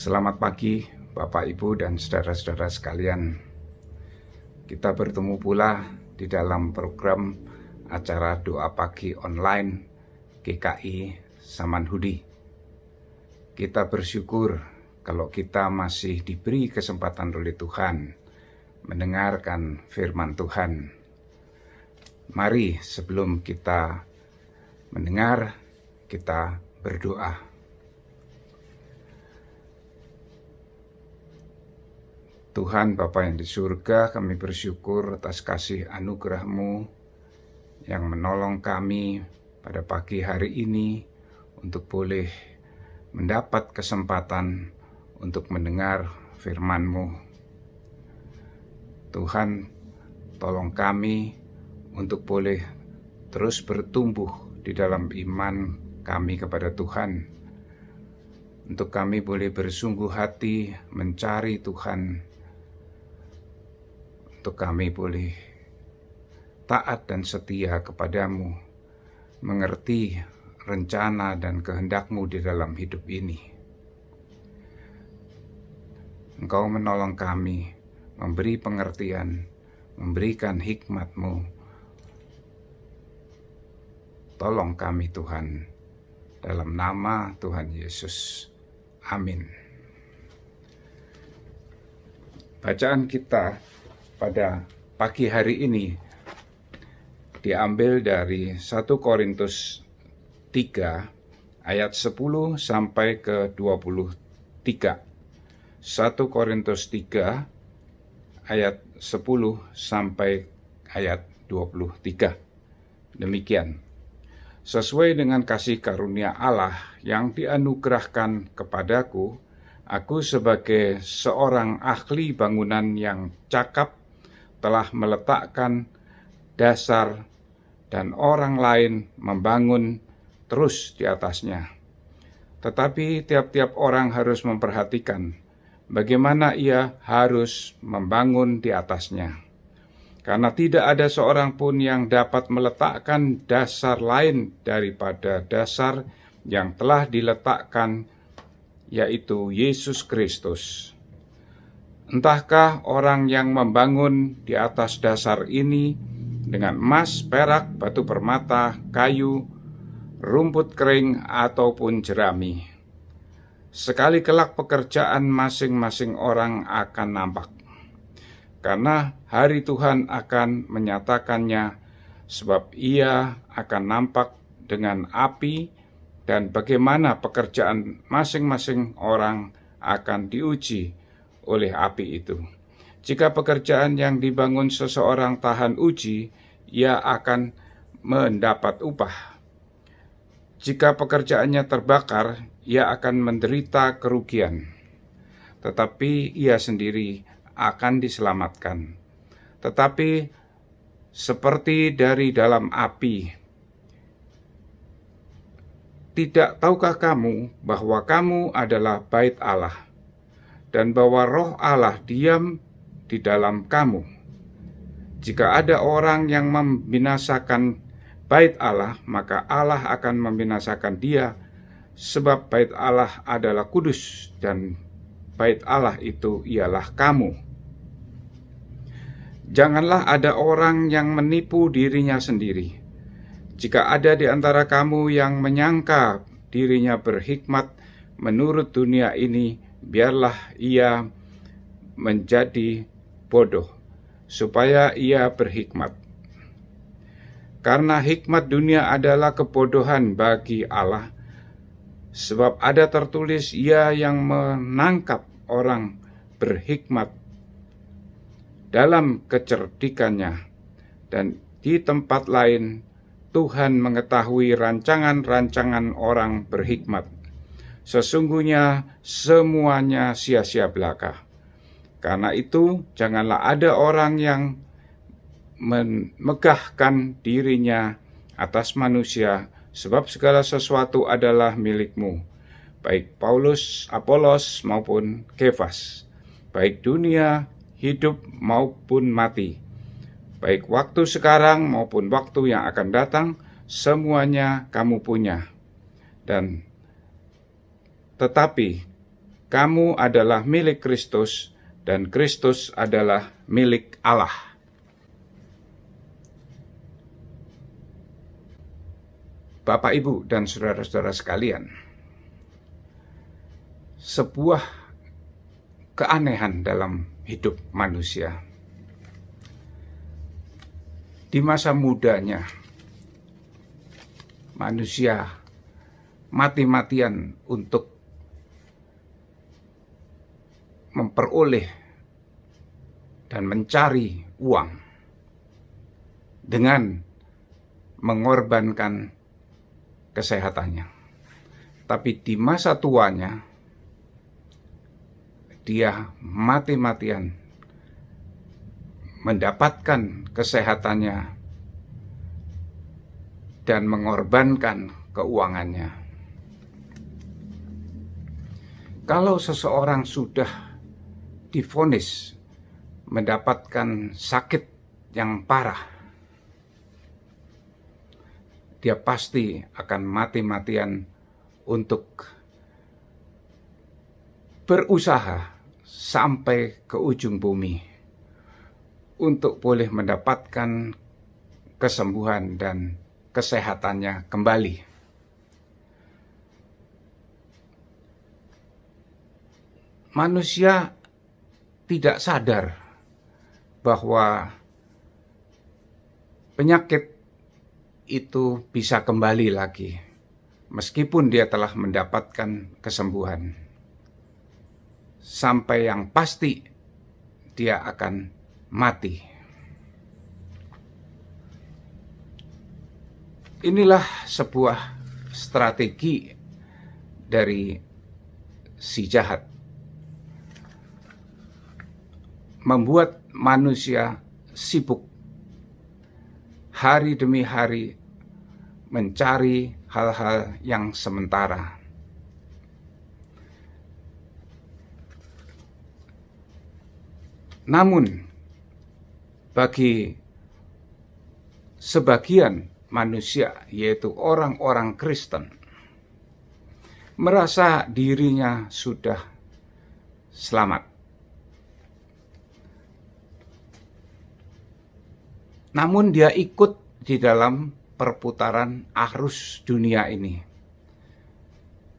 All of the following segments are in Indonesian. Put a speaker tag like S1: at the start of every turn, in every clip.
S1: Selamat pagi Bapak Ibu dan saudara-saudara sekalian. Kita bertemu pula di dalam program acara doa pagi online GKI Samanhudi. Kita bersyukur kalau kita masih diberi kesempatan oleh Tuhan mendengarkan firman Tuhan. Mari sebelum kita mendengar, kita berdoa. Tuhan Bapa yang di surga, kami bersyukur atas kasih anugerah-Mu yang menolong kami pada pagi hari ini untuk boleh mendapat kesempatan untuk mendengar firman-Mu. Tuhan, tolong kami untuk boleh terus bertumbuh di dalam iman kami kepada Tuhan. Untuk kami boleh bersungguh hati mencari Tuhan. Untuk kami boleh taat dan setia kepadamu, mengerti rencana dan kehendak-Mu di dalam hidup ini. Engkau menolong kami, memberi pengertian, memberikan hikmat-Mu. Tolong kami Tuhan, dalam nama Tuhan Yesus. Amin. Bacaan kita pada pagi hari ini diambil dari 1 Korintus 3 ayat 10 sampai ke 23. 1 Korintus 3 ayat 10 sampai ayat 23. Demikian. Sesuai dengan kasih karunia Allah yang dianugerahkan kepadaku, aku sebagai seorang ahli bangunan yang cakap telah meletakkan dasar dan orang lain membangun terus di atasnya. Tetapi tiap-tiap orang harus memperhatikan bagaimana ia harus membangun di atasnya. Karena tidak ada seorang pun yang dapat meletakkan dasar lain daripada dasar yang telah diletakkan, yaitu Yesus Kristus. Entahkah orang yang membangun di atas dasar ini dengan emas, perak, batu permata, kayu, rumput kering, ataupun jerami. Sekali kelak pekerjaan masing-masing orang akan nampak. Karena hari Tuhan akan menyatakannya, sebab ia akan nampak dengan api, dan bagaimana pekerjaan masing-masing orang akan diuji oleh api itu. Jika pekerjaan yang dibangun seseorang tahan uji, ia akan mendapat upah. Jika pekerjaannya terbakar, ia akan menderita kerugian. Tetapi ia sendiri akan diselamatkan. Tetapi seperti dari dalam api. Tidak tahukah kamu bahwa kamu adalah bait Allah, dan bahwa Roh Allah diam di dalam kamu? Jika ada orang yang membinasakan bait Allah, maka Allah akan membinasakan dia, sebab bait Allah adalah kudus, dan bait Allah itu ialah kamu. Janganlah ada orang yang menipu dirinya sendiri. Jika ada di antara kamu yang menyangka dirinya berhikmat menurut dunia ini, biarlah ia menjadi bodoh, supaya ia berhikmat. Karena hikmat dunia adalah kebodohan bagi Allah, sebab ada tertulis, ia yang menangkap orang berhikmat dalam kecerdikannya, dan di tempat lain Tuhan mengetahui rancangan-rancangan orang berhikmat. Sesungguhnya semuanya sia-sia belaka. Karena itu, janganlah ada orang yang memegahkan dirinya atas manusia, sebab segala sesuatu adalah milikmu, baik Paulus, Apolos maupun Kefas, baik dunia, hidup maupun mati, baik waktu sekarang maupun waktu yang akan datang, semuanya kamu punya. Dan tetapi kamu adalah milik Kristus dan Kristus adalah milik Allah. Bapak, Ibu, dan saudara-saudara sekalian, sebuah keanehan dalam hidup manusia. Di masa mudanya, manusia mati-matian untuk memperoleh dan mencari uang dengan mengorbankan kesehatannya. Tapi di masa tuanya, dia mati-matian mendapatkan kesehatannya dan mengorbankan keuangannya. Kalau seseorang sudah divonis mendapatkan sakit yang parah, dia pasti akan mati-matian untuk berusaha sampai ke ujung bumi untuk boleh mendapatkan kesembuhan dan kesehatannya kembali. Manusia tidak sadar bahwa penyakit itu bisa kembali lagi meskipun dia telah mendapatkan kesembuhan. Sampai yang pasti dia akan mati. Inilah sebuah strategi dari si jahat, membuat manusia sibuk hari demi hari mencari hal-hal yang sementara. Namun, bagi sebagian manusia, yaitu orang-orang Kristen, merasa dirinya sudah selamat. Namun dia ikut di dalam perputaran arus dunia ini,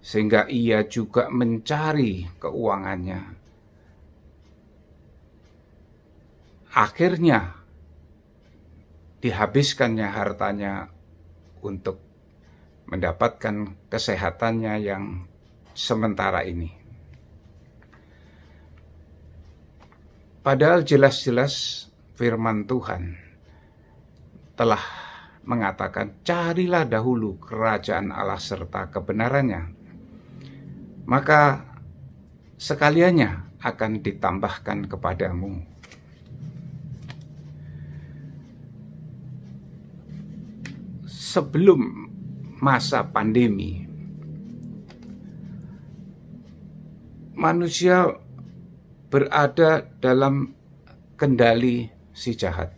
S1: sehingga ia juga mencari keuangannya. Akhirnya dihabiskannya hartanya untuk mendapatkan kesehatannya yang sementara ini. Padahal jelas-jelas firman Tuhan telah mengatakan, carilah dahulu kerajaan Allah serta kebenarannya, maka sekaliannya akan ditambahkan kepadamu. Sebelum masa pandemi, manusia berada dalam kendali si jahat.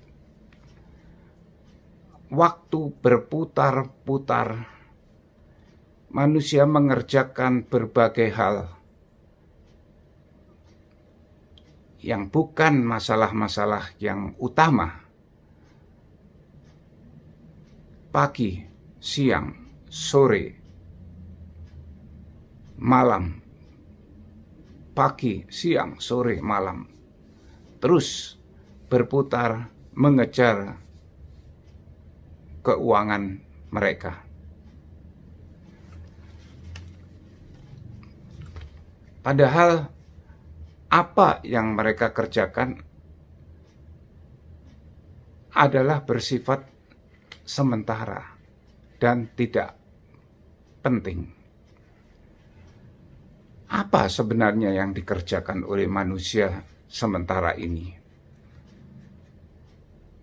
S1: Waktu berputar-putar, manusia mengerjakan berbagai hal yang bukan masalah-masalah yang utama. Pagi, siang, sore, malam, pagi, siang, sore, malam, terus berputar mengejar keuangan mereka. Padahal apa yang mereka kerjakan adalah bersifat sementara dan tidak penting. Apa sebenarnya yang dikerjakan oleh manusia sementara ini?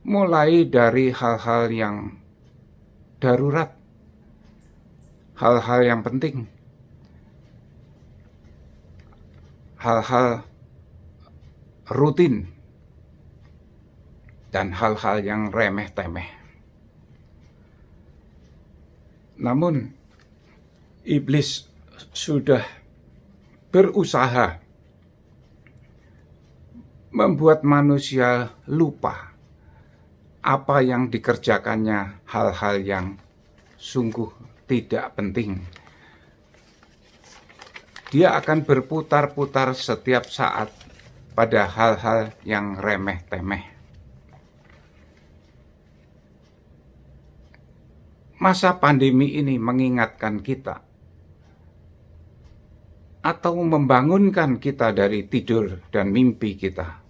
S1: Mulai dari hal-hal yang darurat, hal-hal yang penting, hal-hal rutin, dan hal-hal yang remeh-temeh. Namun, iblis sudah berusaha membuat manusia lupa apa yang dikerjakannya, hal-hal yang sungguh tidak penting. Dia akan berputar-putar setiap saat pada hal-hal yang remeh-temeh. Masa pandemi ini mengingatkan kita atau membangunkan kita dari tidur dan mimpi kita,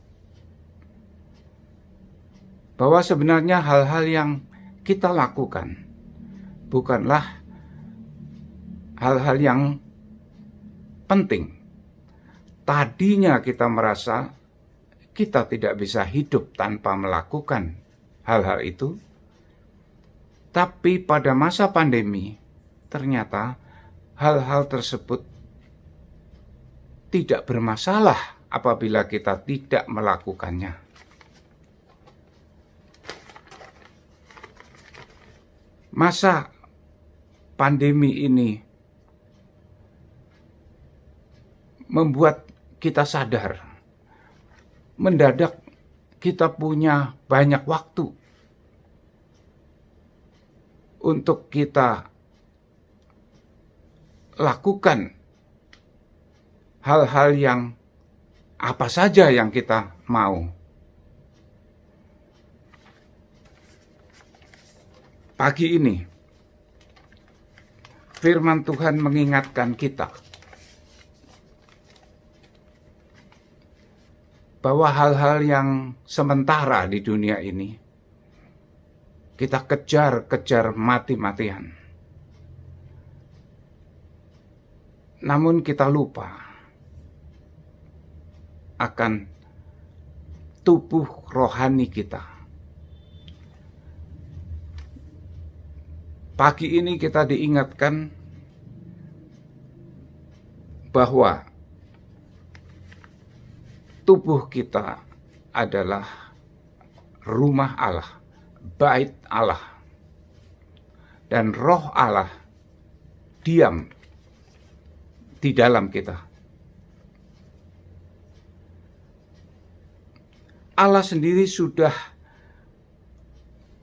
S1: bahwa sebenarnya hal-hal yang kita lakukan bukanlah hal-hal yang penting. Tadinya kita merasa kita tidak bisa hidup tanpa melakukan hal-hal itu, tapi pada masa pandemi ternyata hal-hal tersebut tidak bermasalah apabila kita tidak melakukannya. Masa pandemi ini membuat kita sadar, mendadak kita punya banyak waktu untuk kita lakukan hal-hal yang apa saja yang kita mau. Pagi ini, firman Tuhan mengingatkan kita bahwa hal-hal yang sementara di dunia ini kita kejar mati-matian. Namun kita lupa akan tubuh rohani kita. Pagi ini kita diingatkan bahwa tubuh kita adalah rumah Allah, bait Allah, dan roh Allah diam di dalam kita. Allah sendiri sudah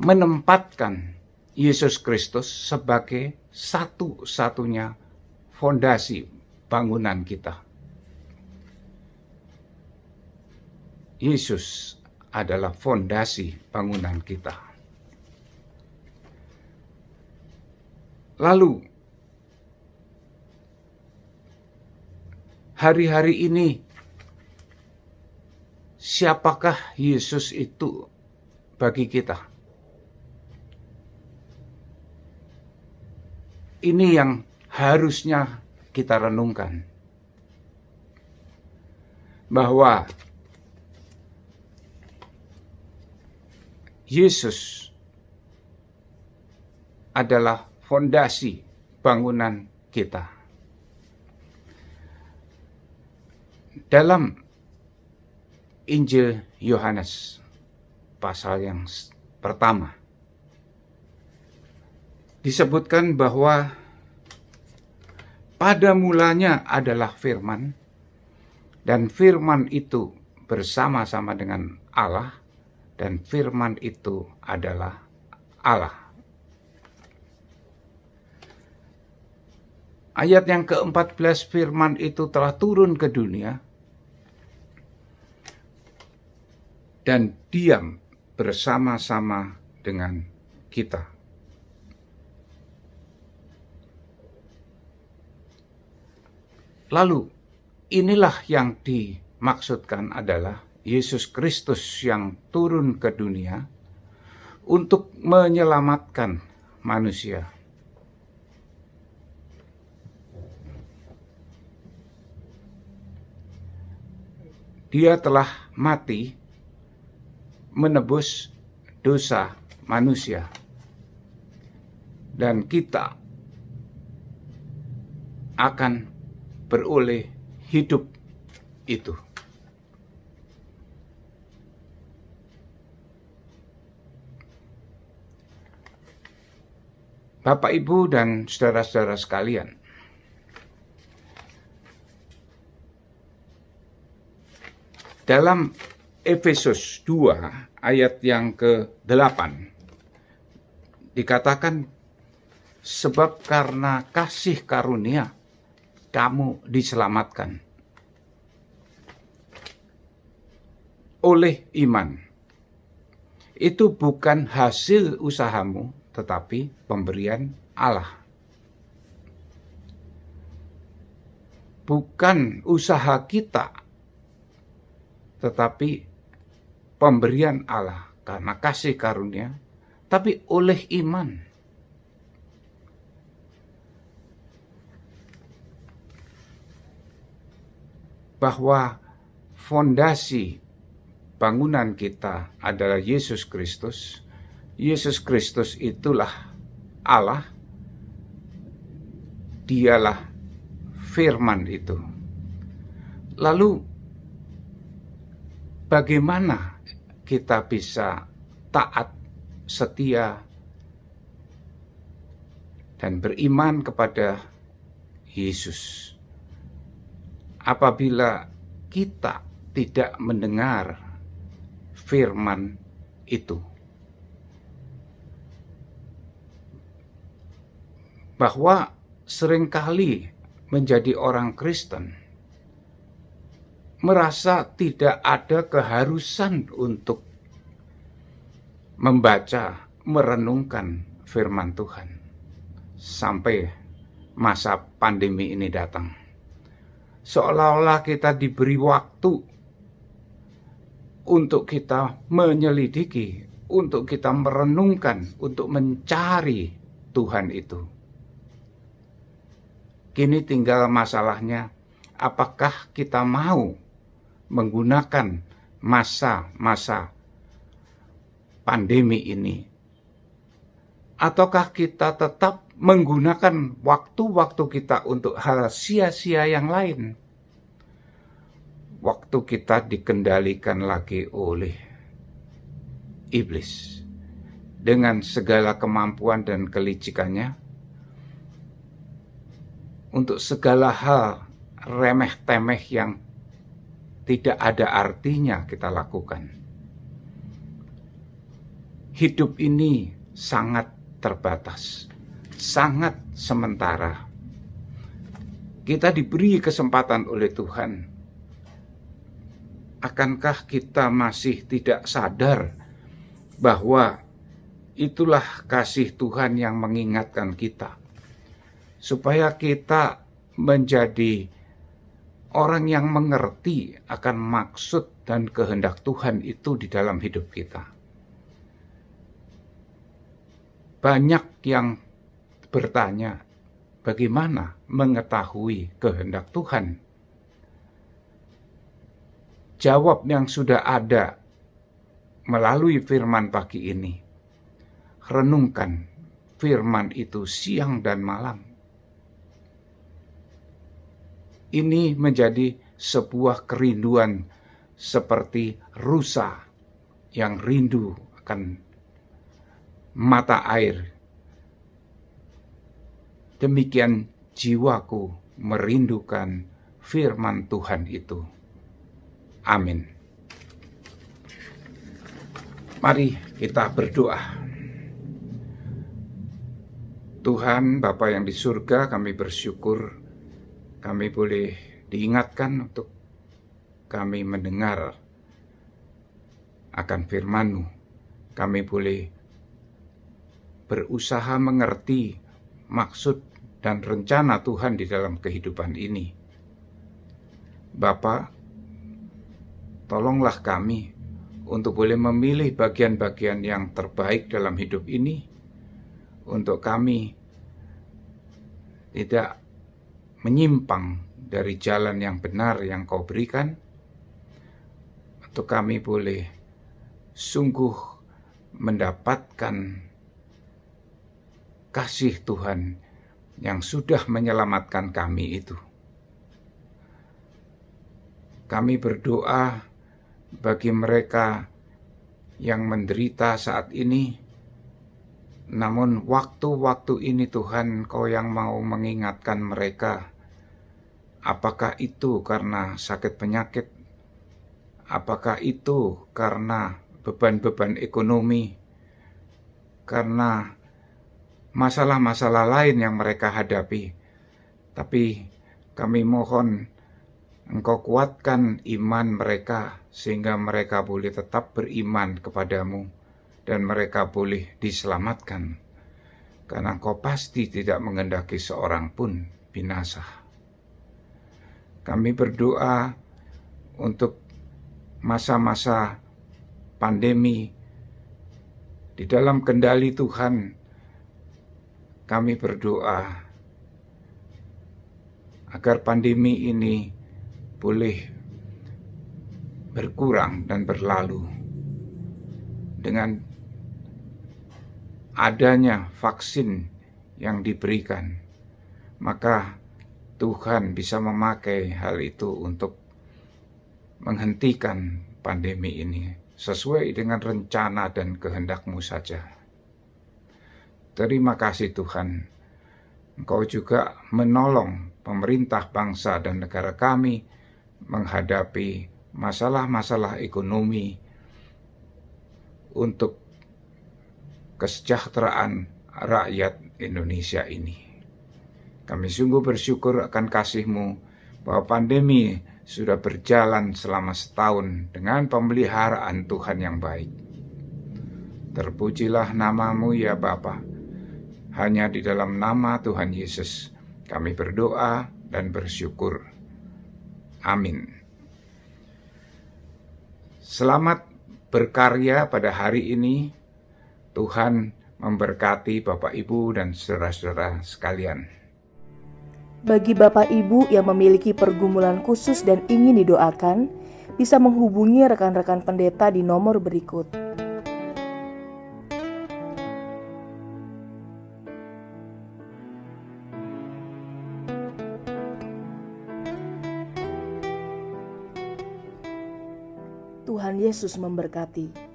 S1: menempatkan Yesus Kristus sebagai satu-satunya fondasi bangunan kita. Yesus adalah fondasi bangunan kita. Lalu, hari-hari ini, siapakah Yesus itu bagi kita? Ini yang harusnya kita renungkan. Bahwa Yesus adalah fondasi bangunan kita. Dalam Injil Yohanes pasal yang pertama disebutkan bahwa pada mulanya adalah firman, dan firman itu bersama-sama dengan Allah, dan firman itu adalah Allah. Ayat yang ke-14, firman itu telah turun ke dunia dan diam bersama-sama dengan kita. Lalu, inilah yang dimaksudkan adalah Yesus Kristus yang turun ke dunia untuk menyelamatkan manusia. Dia telah mati menebus dosa manusia, dan kita akan beroleh hidup itu. Bapak, Ibu, dan saudara-saudara sekalian, Dalam Efesus 2 ayat yang ke-8 dikatakan, sebab karena kasih karunia kamu diselamatkan oleh iman. Itu bukan hasil usahamu, tetapi pemberian Allah. Bukan usaha kita, tetapi pemberian Allah karena kasih karunia, tapi oleh iman. Bahwa fondasi bangunan kita adalah Yesus Kristus. Yesus Kristus itulah Allah. Dialah firman itu. Lalu bagaimana kita bisa taat, setia, dan beriman kepada Yesus apabila kita tidak mendengar firman itu? Bahwa seringkali menjadi orang Kristen merasa tidak ada keharusan untuk membaca, merenungkan firman Tuhan sampai masa pandemi ini datang. Seolah-olah kita diberi waktu untuk kita menyelidiki, untuk kita merenungkan, untuk mencari Tuhan itu. Kini tinggal masalahnya, apakah kita mau menggunakan masa-masa pandemi ini, ataukah kita tetap menggunakan waktu-waktu kita untuk hal sia-sia yang lain? Waktu kita dikendalikan lagi oleh iblis dengan segala kemampuan dan kelicikannya untuk segala hal remeh-temeh yang tidak ada artinya kita lakukan. Hidup ini sangat terbatas, sangat sementara. Kita diberi kesempatan oleh Tuhan. Akankah kita masih tidak sadar bahwa itulah kasih Tuhan yang mengingatkan kita, supaya kita menjadi orang yang mengerti akan maksud dan kehendak Tuhan itu di dalam hidup kita. Banyak yang bertanya, bagaimana mengetahui kehendak Tuhan? Jawab yang sudah ada melalui firman pagi ini. Renungkan firman itu siang dan malam. Ini menjadi sebuah kerinduan seperti rusa yang rindu akan mata air. Demikian jiwaku merindukan firman Tuhan itu. Amin. Mari kita berdoa. Tuhan Bapa yang di surga, kami bersyukur kami boleh diingatkan untuk kami mendengar akan firman-Mu. Kami boleh berusaha mengerti maksud dan rencana Tuhan di dalam kehidupan ini. Bapa, tolonglah kami untuk boleh memilih bagian-bagian yang terbaik dalam hidup ini, untuk kami tidak menyimpang dari jalan yang benar yang Kau berikan, untuk kami boleh sungguh mendapatkan kasih Tuhan yang sudah menyelamatkan kami itu. Kami berdoa bagi mereka yang menderita saat ini, namun waktu-waktu ini Tuhan, Kau yang mau mengingatkan mereka, apakah itu karena sakit penyakit, Apakah itu karena beban-beban ekonomi, karena masalah-masalah lain yang mereka hadapi? Tapi kami mohon Engkau kuatkan iman mereka sehingga mereka boleh tetap beriman kepadamu dan mereka boleh diselamatkan. Karena Engkau pasti tidak mengendaki seorang pun binasa. Kami berdoa untuk masa-masa pandemi di dalam kendali Tuhan. Kami berdoa agar pandemi ini boleh berkurang dan berlalu dengan adanya vaksin yang diberikan. Maka Tuhan bisa memakai hal itu untuk menghentikan pandemi ini sesuai dengan rencana dan kehendak-Mu saja. Terima kasih Tuhan, Engkau juga menolong pemerintah bangsa dan negara kami menghadapi masalah-masalah ekonomi untuk kesejahteraan rakyat Indonesia ini. Kami sungguh bersyukur akan kasih-Mu bahwa pandemi sudah berjalan selama setahun dengan pemeliharaan Tuhan yang baik. Terpujilah nama-Mu ya Bapa. Hanya di dalam nama Tuhan Yesus kami berdoa dan bersyukur. Amin. Selamat berkarya pada hari ini. Tuhan memberkati Bapak Ibu dan saudara-saudara sekalian.
S2: Bagi Bapak Ibu yang memiliki pergumulan khusus dan ingin didoakan, bisa menghubungi rekan-rekan pendeta di nomor berikut. Tuhan Yesus memberkati.